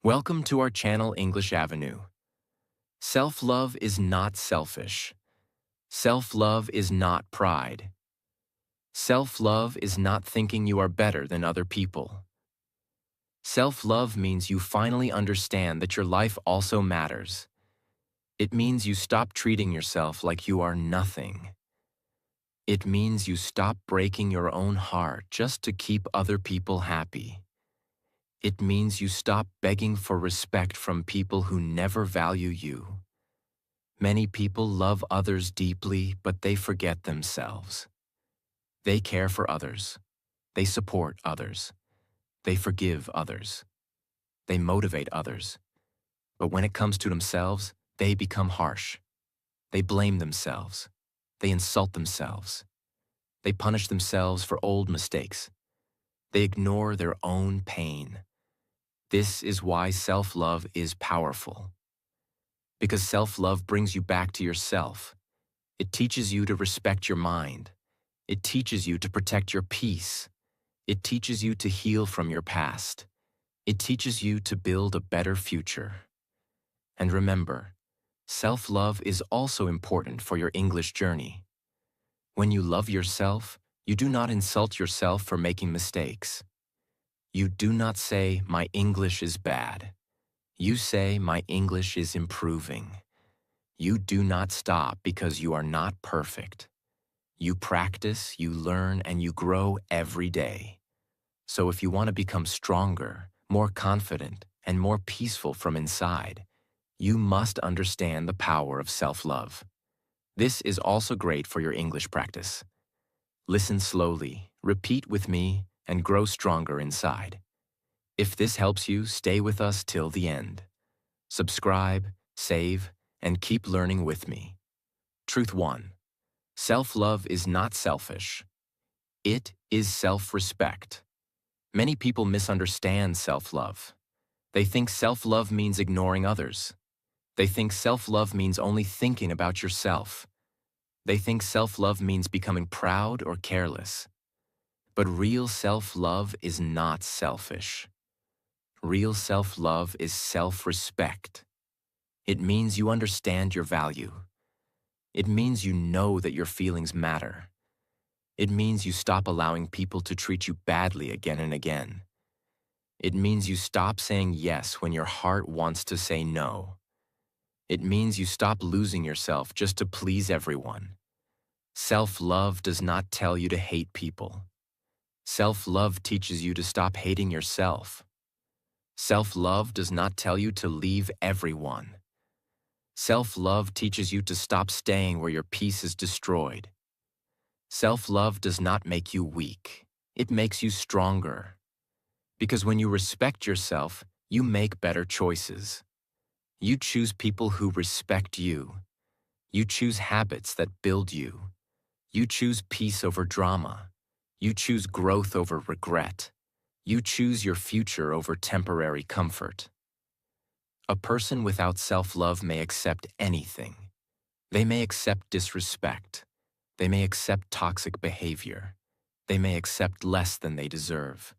Welcome to our channel English Avenue. Self-love is not selfish. Self-love is not pride. Self-love is not thinking you are better than other people. Self-love means you finally understand that your life also matters. It means you stop treating yourself like you are nothing. It means you stop breaking your own heart just to keep other people happy. It means you stop begging for respect from people who never value you. Many people love others deeply, but they forget themselves. They care for others. They support others. They forgive others. They motivate others. But when it comes to themselves, they become harsh. They blame themselves. They insult themselves. They punish themselves for old mistakes. They ignore their own pain. This is why self-love is powerful. Because self-love brings you back to yourself. It teaches you to respect your mind. It teaches you to protect your peace. It teaches you to heal from your past. It teaches you to build a better future. And remember, self-love is also important for your English journey. When you love yourself, you do not insult yourself for making mistakes. You do not say, "My English is bad." You say, "My English is improving." You do not stop because you are not perfect. You practice, you learn, and you grow every day. So if you want to become stronger, more confident, and more peaceful from inside, you must understand the power of self-love. This is also great for your English practice. Listen slowly, repeat with me, and grow stronger inside. If this helps you, stay with us till the end. Subscribe, save, and keep learning with me. Truth 1. Self-love is not selfish. It is self-respect. Many people misunderstand self-love. They think self-love means ignoring others. They think self-love means only thinking about yourself. They think self-love means becoming proud or careless. But real self-love is not selfish. Real self-love is self-respect. It means you understand your value. It means you know that your feelings matter. It means you stop allowing people to treat you badly again and again. It means you stop saying yes when your heart wants to say no. It means you stop losing yourself just to please everyone. Self-love does not tell you to hate people. Self-love teaches you to stop hating yourself. Self-love does not tell you to leave everyone. Self-love teaches you to stop staying where your peace is destroyed. Self-love does not make you weak. It makes you stronger. Because when you respect yourself, you make better choices. You choose people who respect you. You choose habits that build you. You choose peace over drama. You choose growth over regret. You choose your future over temporary comfort. A person without self-love may accept anything. They may accept disrespect. They may accept toxic behavior. They may accept less than they deserve.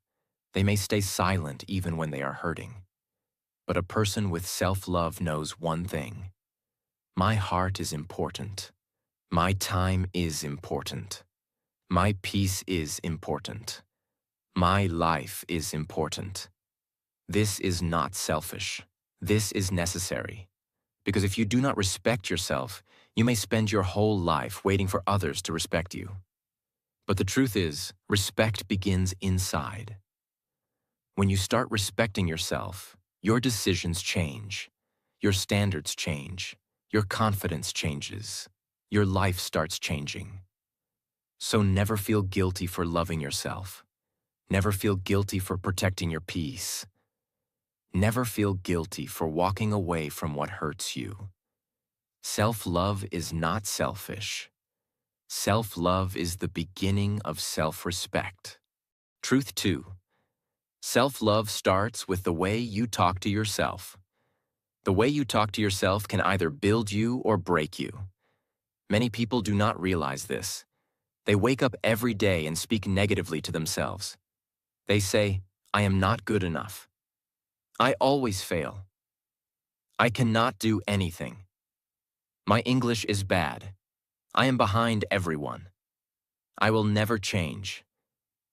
They may stay silent even when they are hurting. But a person with self-love knows one thing. My heart is important. My time is important. My peace is important. My life is important. This is not selfish. This is necessary. Because if you do not respect yourself, you may spend your whole life waiting for others to respect you. But the truth is, respect begins inside. When you start respecting yourself, your decisions change. Your standards change. Your confidence changes. Your life starts changing. So never feel guilty for loving yourself. Never feel guilty for protecting your peace. Never feel guilty for walking away from what hurts you. Self-love is not selfish. Self-love is the beginning of self-respect. Truth 2. Self-love starts with the way you talk to yourself. The way you talk to yourself can either build you or break you. Many people do not realize this. They wake up every day and speak negatively to themselves. They say, "I am not good enough. I always fail. I cannot do anything. My English is bad. I am behind everyone. I will never change.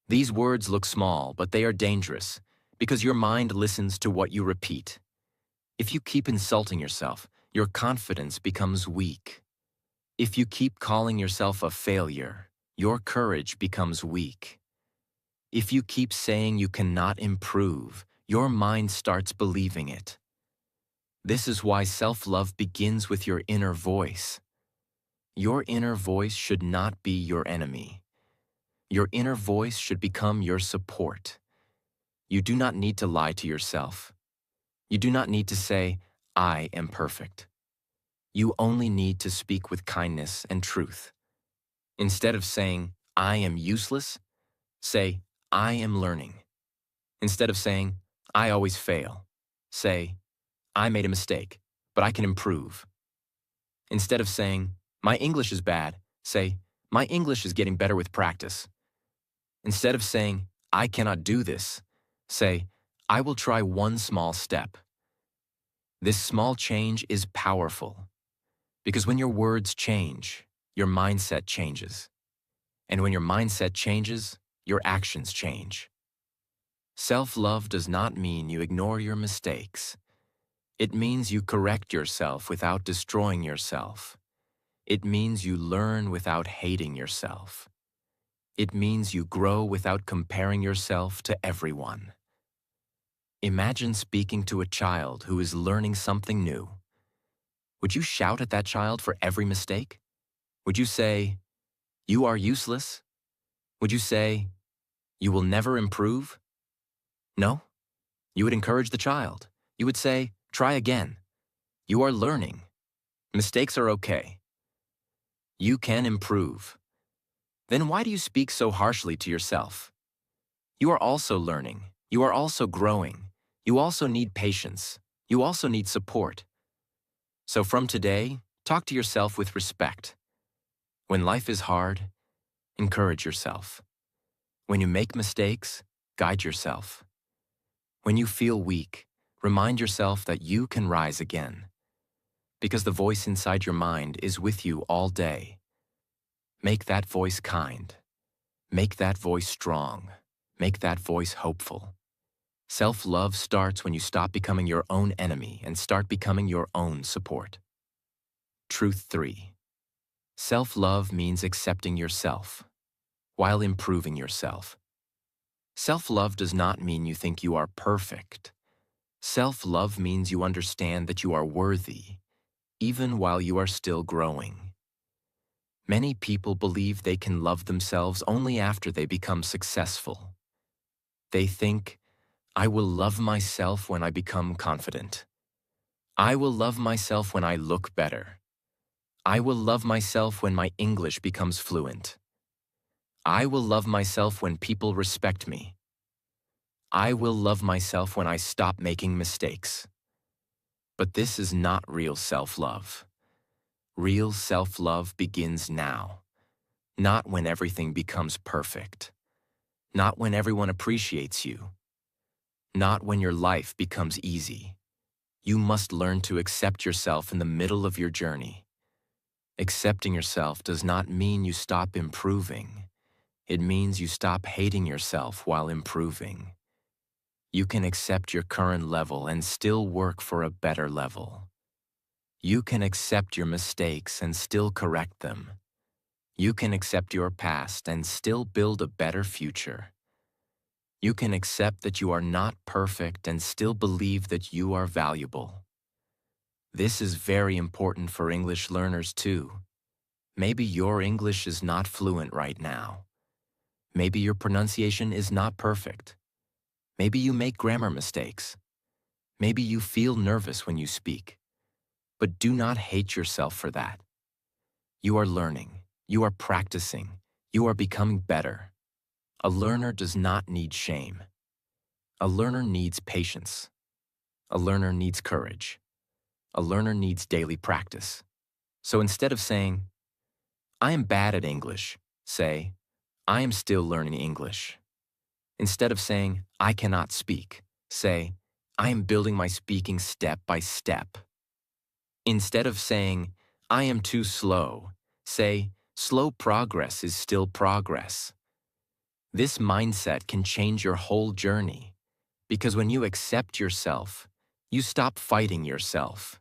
These words look small, but they are dangerous because your mind listens to what you repeat. If you keep insulting yourself, your confidence becomes weak. If you keep calling yourself a failure, your courage becomes weak. If you keep saying you cannot improve, your mind starts believing it. This is why self-love begins with your inner voice. Your inner voice should not be your enemy. Your inner voice should become your support. You do not need to lie to yourself. You do not need to say, I am perfect. You only need to speak with kindness and truth. Instead of saying, I am useless, say, I am learning. Instead of saying, I always fail, say, I made a mistake, but I can improve. Instead of saying, my English is bad, say, my English is getting better with practice. Instead of saying, I cannot do this, say, I will try one small step. This small change is powerful because when your words change, your mindset changes. And when your mindset changes, your actions change. Self-love does not mean you ignore your mistakes. It means you correct yourself without destroying yourself. It means you learn without hating yourself. It means you grow without comparing yourself to everyone. Imagine speaking to a child who is learning something new. Would you shout at that child for every mistake? Would you say, you are useless? Would you say, you will never improve? No. You would encourage the child. You would say, try again. You are learning. Mistakes are okay. You can improve. Then why do you speak so harshly to yourself? You are also learning. You are also growing. You also need patience. You also need support. So from today, talk to yourself with respect. When life is hard, encourage yourself. When you make mistakes, guide yourself. When you feel weak, remind yourself that you can rise again. Because the voice inside your mind is with you all day. Make that voice kind. Make that voice strong. Make that voice hopeful. Self-love starts when you stop becoming your own enemy and start becoming your own support. Truth 3. Self-love means accepting yourself while improving yourself. Self-love does not mean you think you are perfect. Self-love means you understand that you are worthy, even while you are still growing. Many people believe they can love themselves only after they become successful. They think, I will love myself when I become confident. I will love myself when I look better. I will love myself when my English becomes fluent. I will love myself when people respect me. I will love myself when I stop making mistakes. But this is not real self-love. Real self-love begins now, not when everything becomes perfect, not when everyone appreciates you, not when your life becomes easy. You must learn to accept yourself in the middle of your journey. Accepting yourself does not mean you stop improving. It means you stop hating yourself while improving. You can accept your current level and still work for a better level. You can accept your mistakes and still correct them. You can accept your past and still build a better future. You can accept that you are not perfect and still believe that you are valuable. This is very important for English learners too. Maybe your English is not fluent right now. Maybe your pronunciation is not perfect. Maybe you make grammar mistakes. Maybe you feel nervous when you speak. But do not hate yourself for that. You are learning. You are practicing. You are becoming better. A learner does not need shame. A learner needs patience. A learner needs courage. A learner needs daily practice. So instead of saying, I am bad at English, say, I am still learning English. Instead of saying, I cannot speak, say, I am building my speaking step by step. Instead of saying, I am too slow, say, slow progress is still progress. This mindset can change your whole journey, because when you accept yourself, you stop fighting yourself.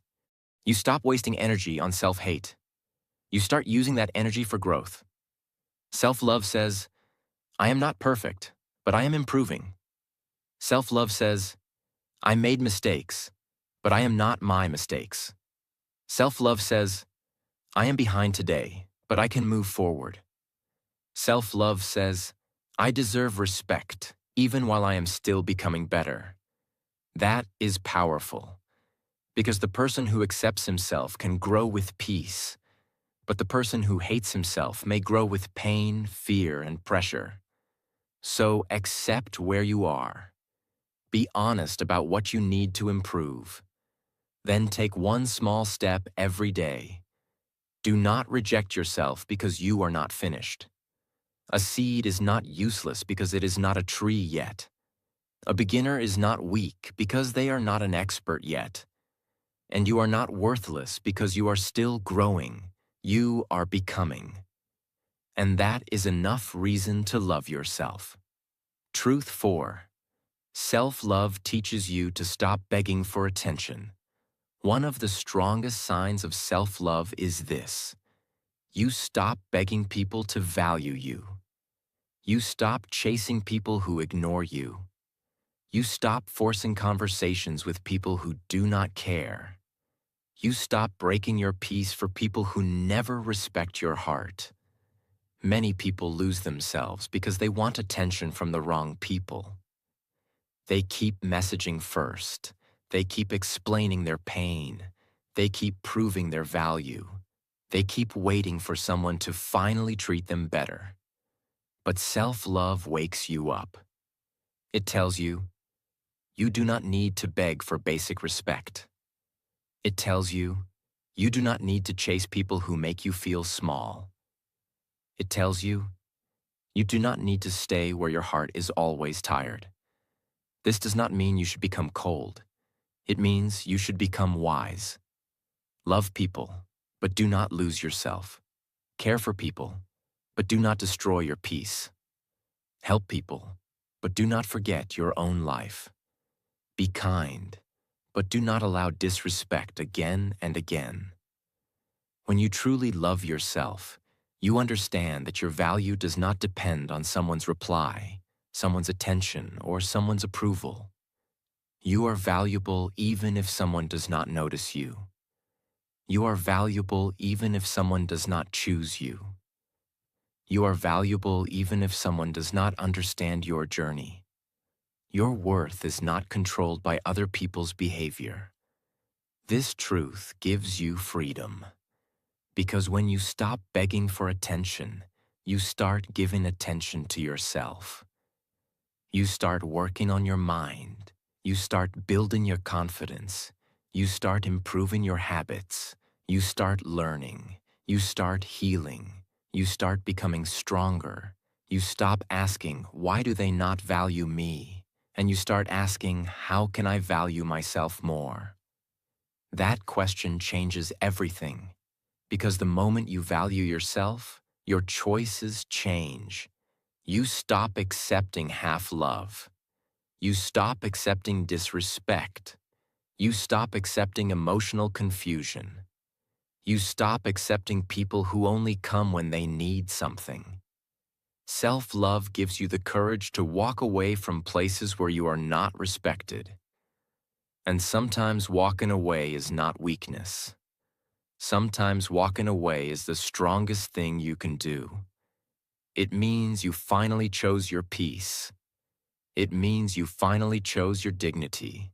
You stop wasting energy on self-hate. You start using that energy for growth. Self-love says, I am not perfect, but I am improving. Self-love says, I made mistakes, but I am not my mistakes. Self-love says, I am behind today, but I can move forward. Self-love says, I deserve respect, even while I am still becoming better. That is powerful, because the person who accepts himself can grow with peace, but the person who hates himself may grow with pain, fear, and pressure. So accept where you are. Be honest about what you need to improve. Then take one small step every day. Do not reject yourself because you are not finished. A seed is not useless because it is not a tree yet. A beginner is not weak because they are not an expert yet. And you are not worthless because you are still growing. You are becoming. And that is enough reason to love yourself. Truth 4. Self-love teaches you to stop begging for attention. One of the strongest signs of self-love is this. You stop begging people to value you. You stop chasing people who ignore you. You stop forcing conversations with people who do not care. You stop breaking your peace for people who never respect your heart. Many people lose themselves because they want attention from the wrong people. They keep messaging first. They keep explaining their pain. They keep proving their value. They keep waiting for someone to finally treat them better. But self-love wakes you up. It tells you, you do not need to beg for basic respect. It tells you, you do not need to chase people who make you feel small. It tells you, you do not need to stay where your heart is always tired. This does not mean you should become cold. It means you should become wise. Love people, but do not lose yourself. Care for people, but do not destroy your peace. Help people, but do not forget your own life. Be kind, but do not allow disrespect again and again. When you truly love yourself, you understand that your value does not depend on someone's reply, someone's attention, or someone's approval. You are valuable even if someone does not notice you. You are valuable even if someone does not choose you. You are valuable even if someone does not understand your journey. Your worth is not controlled by other people's behavior. This truth gives you freedom. Because when you stop begging for attention, you start giving attention to yourself. You start working on your mind. You start building your confidence. You start improving your habits. You start learning. You start healing. You start becoming stronger. You stop asking, why do they not value me? And you start asking, how can I value myself more? That question changes everything. Because the moment you value yourself, your choices change. You stop accepting half-love. You stop accepting disrespect. You stop accepting emotional confusion. You stop accepting people who only come when they need something. Self-love gives you the courage to walk away from places where you are not respected. And sometimes walking away is not weakness. Sometimes walking away is the strongest thing you can do. It means you finally chose your peace. It means you finally chose your dignity.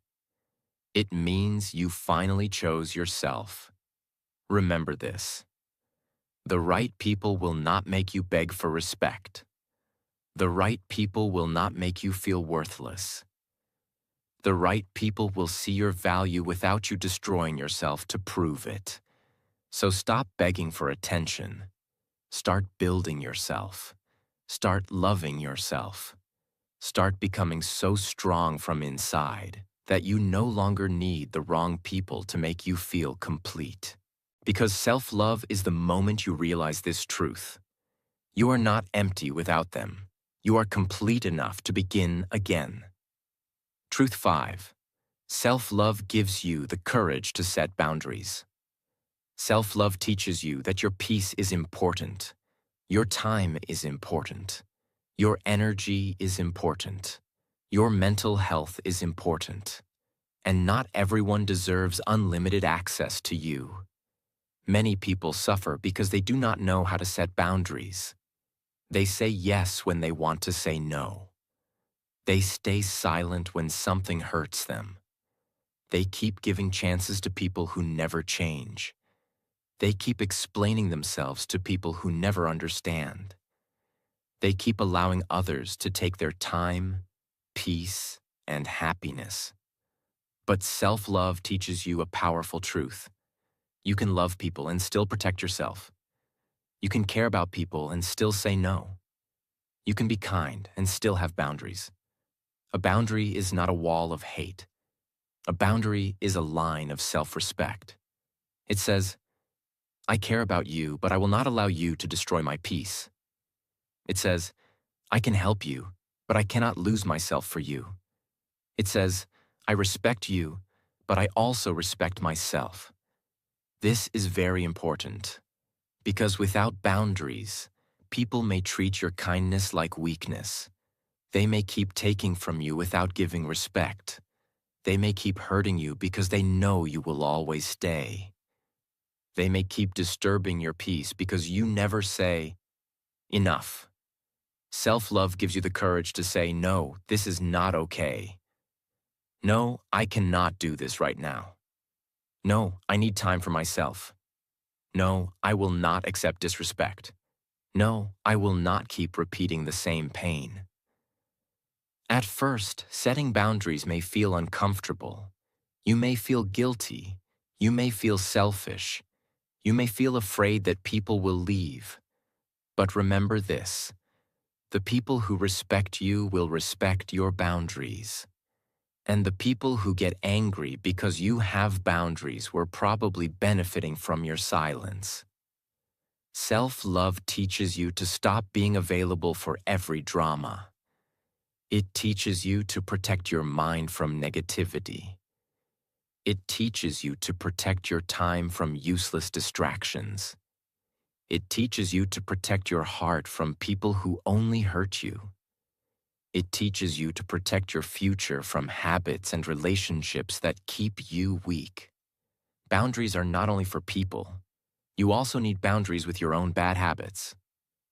It means you finally chose yourself. Remember this. The right people will not make you beg for respect. The right people will not make you feel worthless. The right people will see your value without you destroying yourself to prove it. So stop begging for attention. Start building yourself. Start loving yourself. Start becoming so strong from inside that you no longer need the wrong people to make you feel complete. Because self-love is the moment you realize this truth. You are not empty without them. You are complete enough to begin again. Truth 5. Self-love gives you the courage to set boundaries. Self-love teaches you that your peace is important. Your time is important. Your energy is important. Your mental health is important. And not everyone deserves unlimited access to you. Many people suffer because they do not know how to set boundaries. They say yes when they want to say no. They stay silent when something hurts them. They keep giving chances to people who never change. They keep explaining themselves to people who never understand. They keep allowing others to take their time, peace, and happiness. But self-love teaches you a powerful truth. You can love people and still protect yourself. You can care about people and still say no. You can be kind and still have boundaries. A boundary is not a wall of hate. A boundary is a line of self-respect. It says, I care about you, but I will not allow you to destroy my peace. It says, I can help you, but I cannot lose myself for you. It says, I respect you, but I also respect myself. This is very important, because without boundaries, people may treat your kindness like weakness. They may keep taking from you without giving respect. They may keep hurting you because they know you will always stay. They may keep disturbing your peace because you never say, enough. Self-love gives you the courage to say, no, this is not okay. No, I cannot do this right now. No, I need time for myself. No, I will not accept disrespect. No, I will not keep repeating the same pain. At first, setting boundaries may feel uncomfortable. You may feel guilty. You may feel selfish. You may feel afraid that people will leave. But remember this: the people who respect you will respect your boundaries. And the people who get angry because you have boundaries were probably benefiting from your silence. Self-love teaches you to stop being available for every drama. It teaches you to protect your mind from negativity. It teaches you to protect your time from useless distractions. It teaches you to protect your heart from people who only hurt you. It teaches you to protect your future from habits and relationships that keep you weak. Boundaries are not only for people. You also need boundaries with your own bad habits.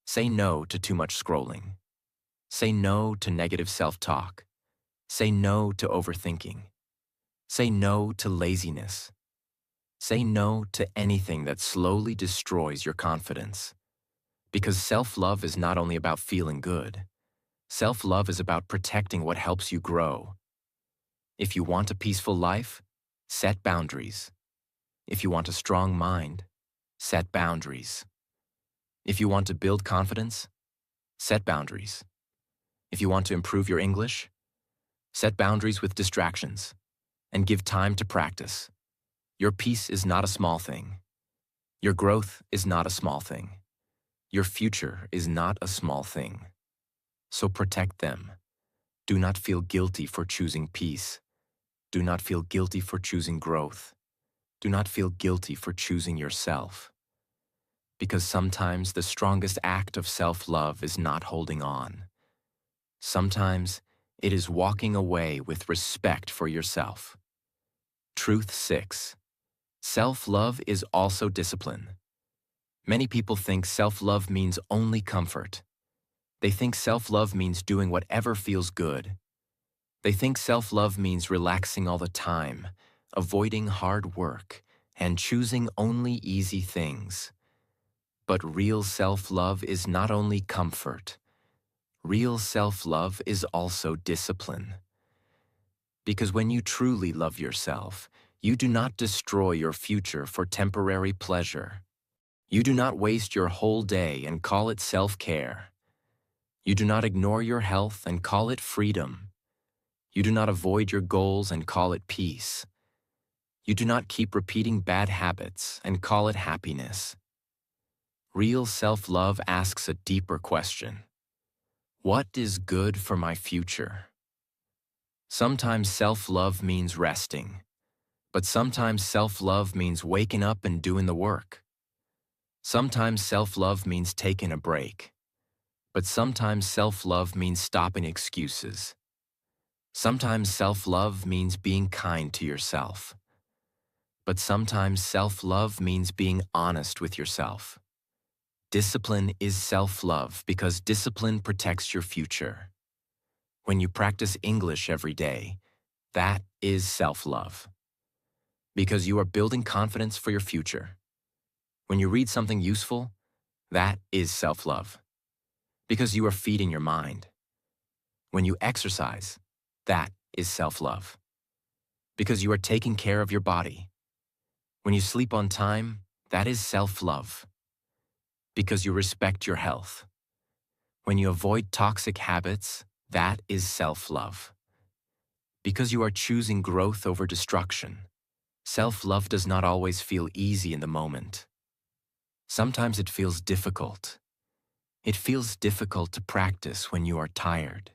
Say no to too much scrolling. Say no to negative self-talk. Say no to overthinking. Say no to laziness. Say no to anything that slowly destroys your confidence. Because self-love is not only about feeling good. Self-love is about protecting what helps you grow. If you want a peaceful life, set boundaries. If you want a strong mind, set boundaries. If you want to build confidence, set boundaries. If you want to improve your English, set boundaries with distractions and give time to practice. Your peace is not a small thing. Your growth is not a small thing. Your future is not a small thing. So protect them. Do not feel guilty for choosing peace. Do not feel guilty for choosing growth. Do not feel guilty for choosing yourself. Because sometimes the strongest act of self-love is not holding on. Sometimes it is walking away with respect for yourself. Truth 6. Self-love is also discipline. Many people think self-love means only comfort. They think self-love means doing whatever feels good. They think self-love means relaxing all the time, avoiding hard work, and choosing only easy things. But real self-love is not only comfort. Real self-love is also discipline. Because when you truly love yourself, you do not destroy your future for temporary pleasure. You do not waste your whole day and call it self-care. You do not ignore your health and call it freedom. You do not avoid your goals and call it peace. You do not keep repeating bad habits and call it happiness. Real self-love asks a deeper question. What is good for my future? Sometimes self-love means resting, but sometimes self-love means waking up and doing the work. Sometimes self-love means taking a break, but sometimes self-love means stopping excuses. Sometimes self-love means being kind to yourself, but sometimes self-love means being honest with yourself. Discipline is self-love because discipline protects your future. When you practice English every day, that is self-love. Because you are building confidence for your future. When you read something useful, that is self-love. Because you are feeding your mind. When you exercise, that is self-love. Because you are taking care of your body. When you sleep on time, that is self-love. Because you respect your health. When you avoid toxic habits, that is self-love. Because you are choosing growth over destruction. Self-love does not always feel easy in the moment. Sometimes it feels difficult. It feels difficult to practice when you are tired.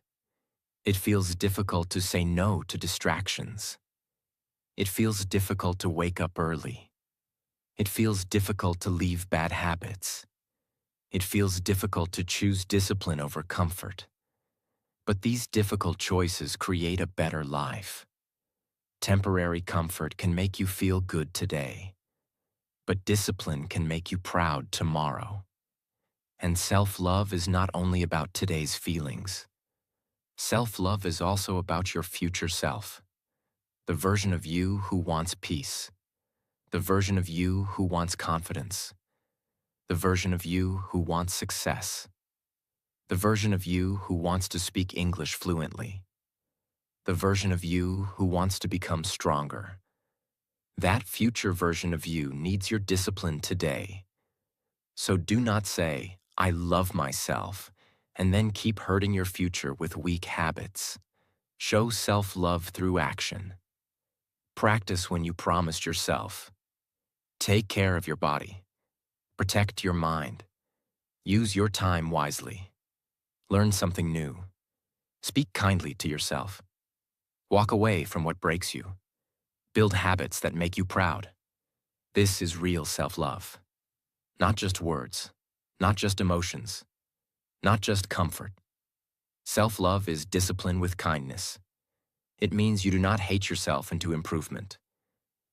It feels difficult to say no to distractions. It feels difficult to wake up early. It feels difficult to leave bad habits. It feels difficult to choose discipline over comfort. But these difficult choices create a better life. Temporary comfort can make you feel good today, but discipline can make you proud tomorrow. And self-love is not only about today's feelings. Self-love is also about your future self, the version of you who wants peace, the version of you who wants confidence, the version of you who wants success, the version of you who wants to speak English fluently, the version of you who wants to become stronger. That future version of you needs your discipline today. So do not say, "I love myself," and then keep hurting your future with weak habits. Show self-love through action. Practice when you promised yourself. Take care of your body. Protect your mind. Use your time wisely. Learn something new. Speak kindly to yourself. Walk away from what breaks you. Build habits that make you proud. This is real self-love. Not just words, not just emotions, not just comfort. Self-love is discipline with kindness. It means you do not hate yourself into improvement.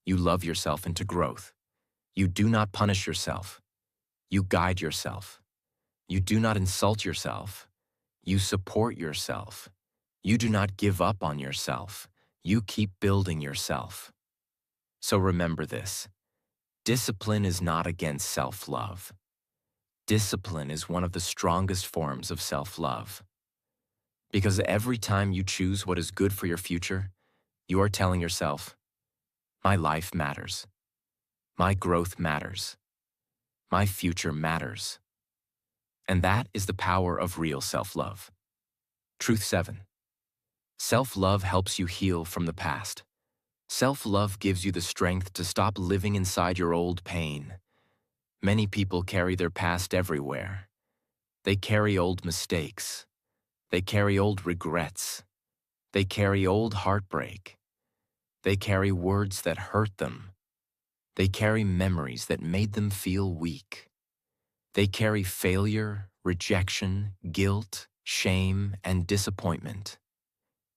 You love yourself into growth. You do not punish yourself. You guide yourself. You do not insult yourself. You support yourself. You do not give up on yourself. You keep building yourself. So remember this. Discipline is not against self-love. Discipline is one of the strongest forms of self-love. Because every time you choose what is good for your future, you are telling yourself, my life matters. My growth matters. My future matters. And that is the power of real self-love. Truth 7. Self-love helps you heal from the past. Self-love gives you the strength to stop living inside your old pain. Many people carry their past everywhere. They carry old mistakes. They carry old regrets. They carry old heartbreak. They carry words that hurt them. They carry memories that made them feel weak. They carry failure, rejection, guilt, shame, and disappointment.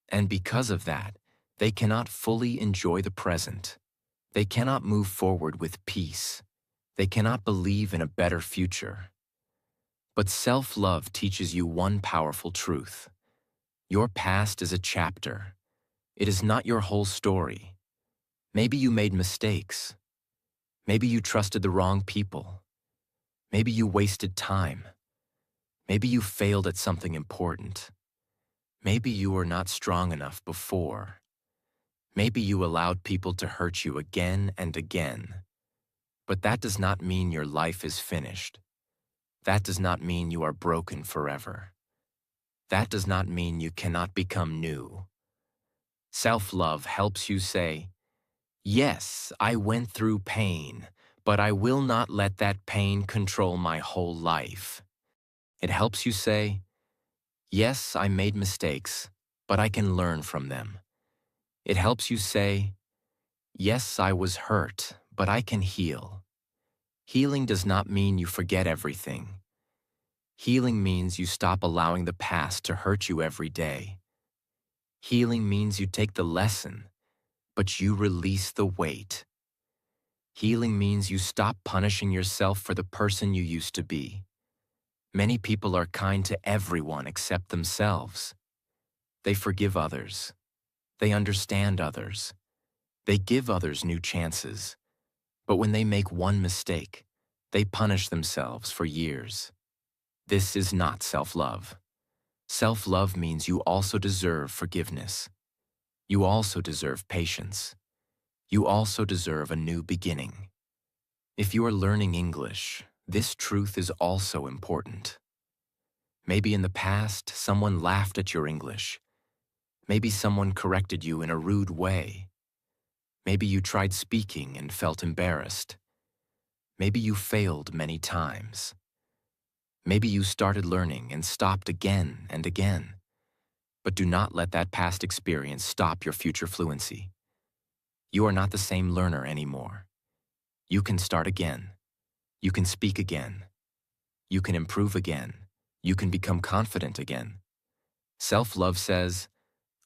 And because of that, they cannot fully enjoy the present. They cannot move forward with peace. They cannot believe in a better future. But self-love teaches you one powerful truth. Your past is a chapter. It is not your whole story. Maybe you made mistakes. Maybe you trusted the wrong people. Maybe you wasted time. Maybe you failed at something important. Maybe you were not strong enough before. Maybe you allowed people to hurt you again and again. But that does not mean your life is finished. That does not mean you are broken forever. That does not mean you cannot become new. Self-love helps you say, yes, I went through pain, but I will not let that pain control my whole life. It helps you say, yes, I made mistakes, but I can learn from them. It helps you say, yes, I was hurt, but I can heal. Healing does not mean you forget everything. Healing means you stop allowing the past to hurt you every day. Healing means you take the lesson, but you release the weight. Healing means you stop punishing yourself for the person you used to be. Many people are kind to everyone except themselves. They forgive others. They understand others. They give others new chances. But when they make one mistake, they punish themselves for years. This is not self-love. Self-love means you also deserve forgiveness. You also deserve patience. You also deserve a new beginning. If you are learning English, this truth is also important. Maybe in the past, someone laughed at your English. Maybe someone corrected you in a rude way. Maybe you tried speaking and felt embarrassed. Maybe you failed many times. Maybe you started learning and stopped again and again. But do not let that past experience stop your future fluency. You are not the same learner anymore. You can start again. You can speak again. You can improve again. You can become confident again. Self-love says,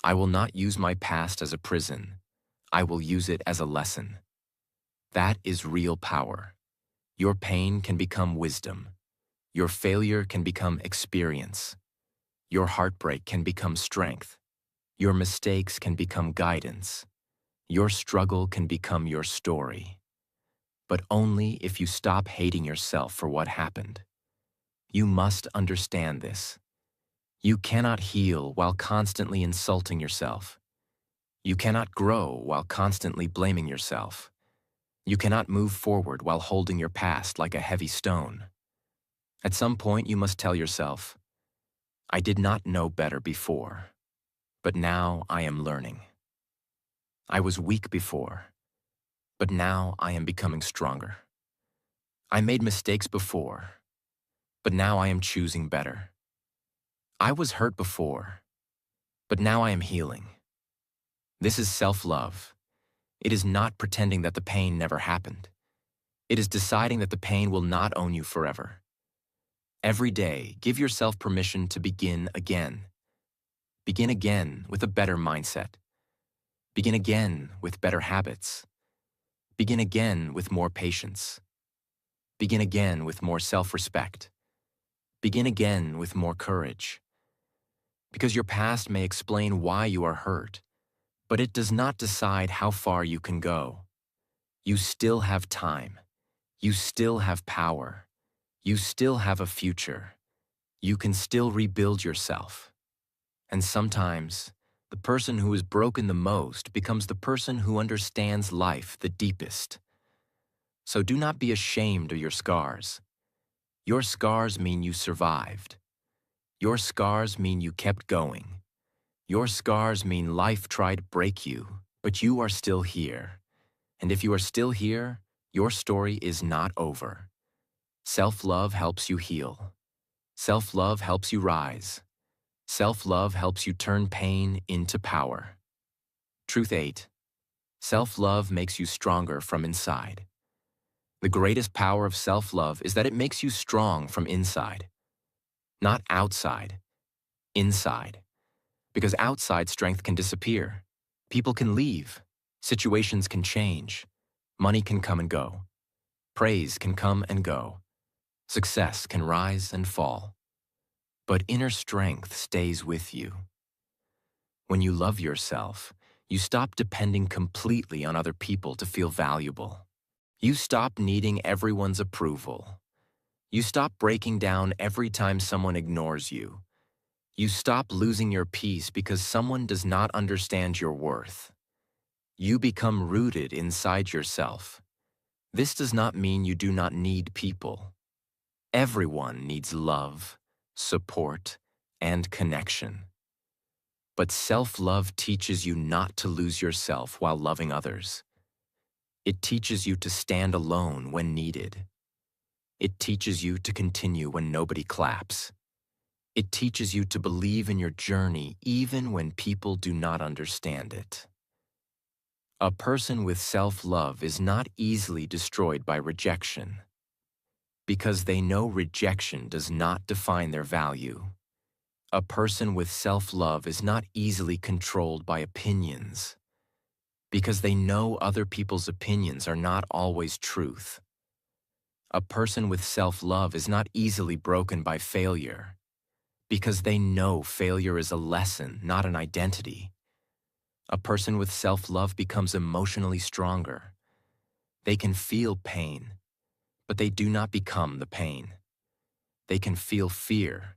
I will not use my past as a prison. I will use it as a lesson. That is real power. Your pain can become wisdom. Your failure can become experience. Your heartbreak can become strength. Your mistakes can become guidance. Your struggle can become your story. But only if you stop hating yourself for what happened. You must understand this. You cannot heal while constantly insulting yourself. You cannot grow while constantly blaming yourself. You cannot move forward while holding your past like a heavy stone. At some point, you must tell yourself, I did not know better before, but now I am learning. I was weak before, but now I am becoming stronger. I made mistakes before, but now I am choosing better. I was hurt before, but now I am healing. This is self-love. It is not pretending that the pain never happened. It is deciding that the pain will not own you forever. Every day, give yourself permission to begin again. Begin again with a better mindset. Begin again with better habits. Begin again with more patience. Begin again with more self-respect. Begin again with more courage. Because your past may explain why you are hurt, but it does not decide how far you can go. You still have time. You still have power. You still have a future. You can still rebuild yourself. And sometimes, the person who is broken the most becomes the person who understands life the deepest. So do not be ashamed of your scars. Your scars mean you survived. Your scars mean you kept going. Your scars mean life tried to break you, but you are still here. And if you are still here, your story is not over. Self-love helps you heal. Self-love helps you rise. Self-love helps you turn pain into power. Truth 8. Self-love makes you stronger from inside. The greatest power of self-love is that it makes you strong from inside. Not outside, inside. Because outside strength can disappear. People can leave. Situations can change. Money can come and go. Praise can come and go. Success can rise and fall. But inner strength stays with you. When you love yourself, you stop depending completely on other people to feel valuable. You stop needing everyone's approval. You stop breaking down every time someone ignores you. You stop losing your peace because someone does not understand your worth. You become rooted inside yourself. This does not mean you do not need people. Everyone needs love, support, and connection. But self-love teaches you not to lose yourself while loving others. It teaches you to stand alone when needed. It teaches you to continue when nobody claps. It teaches you to believe in your journey even when people do not understand it. A person with self-love is not easily destroyed by rejection, because they know rejection does not define their value. A person with self-love is not easily controlled by opinions, because they know other people's opinions are not always truth. A person with self-love is not easily broken by failure, because they know failure is a lesson, not an identity. A person with self-love becomes emotionally stronger. They can feel pain, but they do not become the pain. They can feel fear,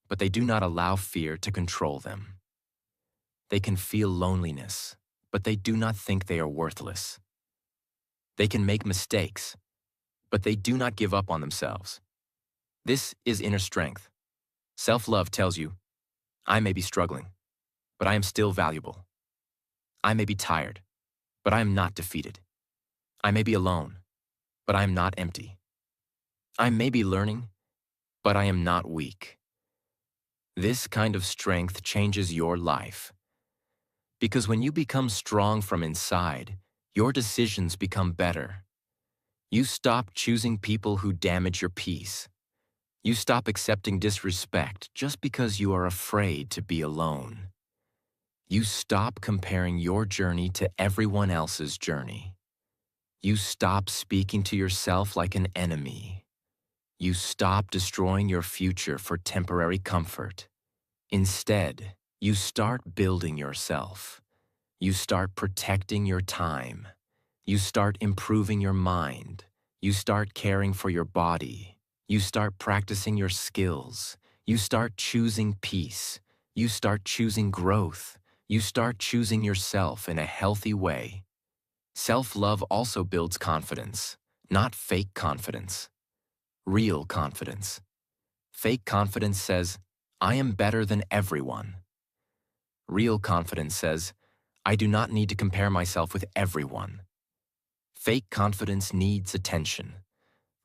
but they do not allow fear to control them. They can feel loneliness, but they do not think they are worthless. They can make mistakes, but they do not give up on themselves. This is inner strength. Self-love tells you, I may be struggling, but I am still valuable. I may be tired, but I am not defeated. I may be alone, but I am not empty. I may be learning, but I am not weak. This kind of strength changes your life. Because when you become strong from inside, your decisions become better. You stop choosing people who damage your peace. You stop accepting disrespect just because you are afraid to be alone. You stop comparing your journey to everyone else's journey. You stop speaking to yourself like an enemy. You stop destroying your future for temporary comfort. Instead, you start building yourself. You start protecting your time. You start improving your mind. You start caring for your body. You start practicing your skills. You start choosing peace. You start choosing growth. You start choosing yourself in a healthy way. Self-love also builds confidence, not fake confidence. Real confidence. Fake confidence says, I am better than everyone. Real confidence says, I do not need to compare myself with everyone. Fake confidence needs attention.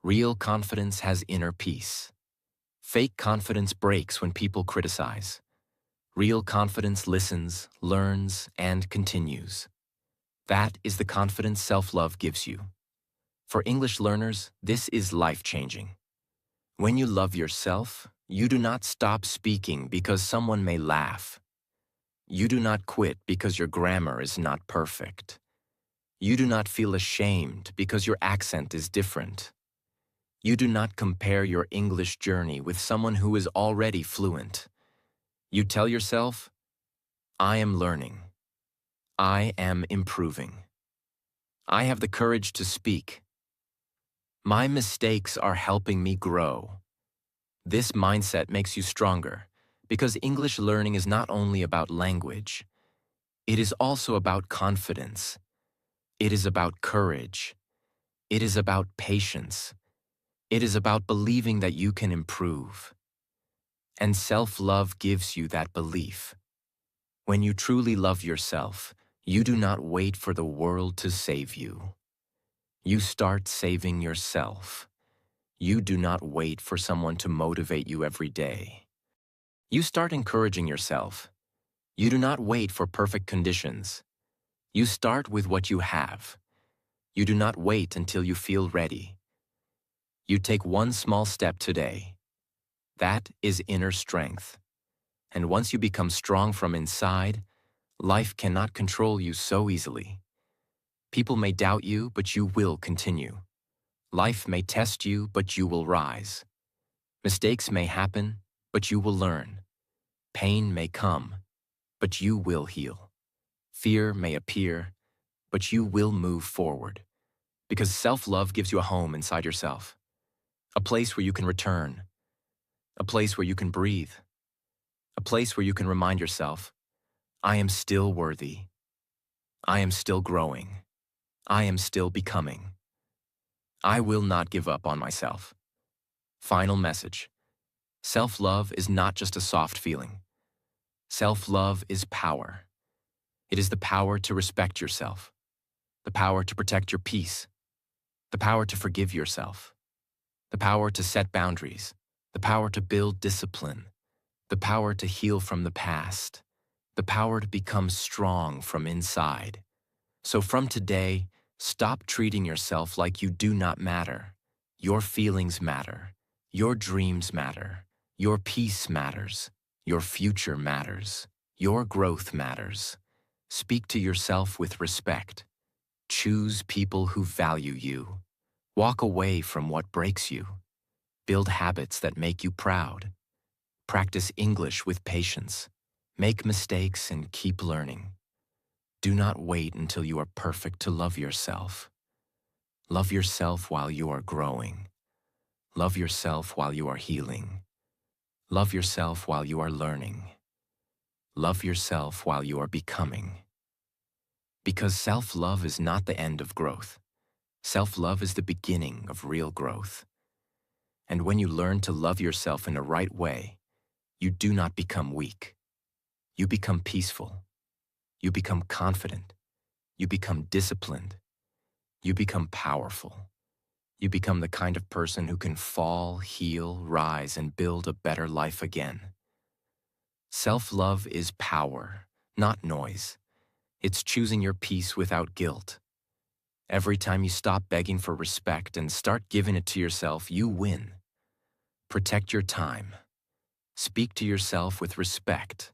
Real confidence has inner peace. Fake confidence breaks when people criticize. Real confidence listens, learns, and continues. That is the confidence self-love gives you. For English learners, this is life-changing. When you love yourself, you do not stop speaking because someone may laugh. You do not quit because your grammar is not perfect. You do not feel ashamed because your accent is different. You do not compare your English journey with someone who is already fluent. You tell yourself, I am learning. I am improving. I have the courage to speak. My mistakes are helping me grow. This mindset makes you stronger because English learning is not only about language. It is also about confidence. It is about courage. It is about patience. It is about believing that you can improve. And self-love gives you that belief. When you truly love yourself, you do not wait for the world to save you. You start saving yourself. You do not wait for someone to motivate you every day. You start encouraging yourself. You do not wait for perfect conditions. You start with what you have. You do not wait until you feel ready. You take one small step today. That is inner strength. And once you become strong from inside, life cannot control you so easily. People may doubt you, but you will continue. Life may test you, but you will rise. Mistakes may happen, but you will learn. Pain may come, but you will heal. Fear may appear, but you will move forward. Because self-love gives you a home inside yourself. A place where you can return. A place where you can breathe. A place where you can remind yourself, I am still worthy. I am still growing. I am still becoming. I will not give up on myself. Final message. Self-love is not just a soft feeling. Self-love is power. It is the power to respect yourself, the power to protect your peace, the power to forgive yourself, the power to set boundaries, the power to build discipline, the power to heal from the past, the power to become strong from inside. So from today, stop treating yourself like you do not matter. Your feelings matter. Your dreams matter. Your peace matters. Your future matters. Your growth matters. Speak to yourself with respect. Choose people who value you. Walk away from what breaks you. Build habits that make you proud. Practice English with patience. Make mistakes and keep learning. Do not wait until you are perfect to love yourself. Love yourself while you are growing. Love yourself while you are healing. Love yourself while you are learning. Love yourself while you are becoming. Because self-love is not the end of growth. Self-love is the beginning of real growth. And when you learn to love yourself in the right way, you do not become weak. You become peaceful. You become confident. You become disciplined. You become powerful. You become the kind of person who can fall, heal, rise, and build a better life again. Self-love is power, not noise. It's choosing your peace without guilt. Every time you stop begging for respect and start giving it to yourself, you win. Protect your time. Speak to yourself with respect.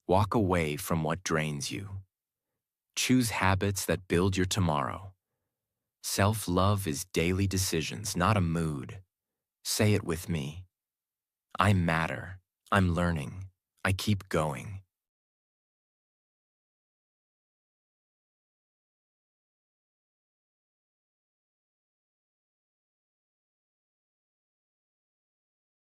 Walk away from what drains you. Choose habits that build your tomorrow. Self-love is daily decisions, not a mood. Say it with me. I matter. I'm learning. I keep going.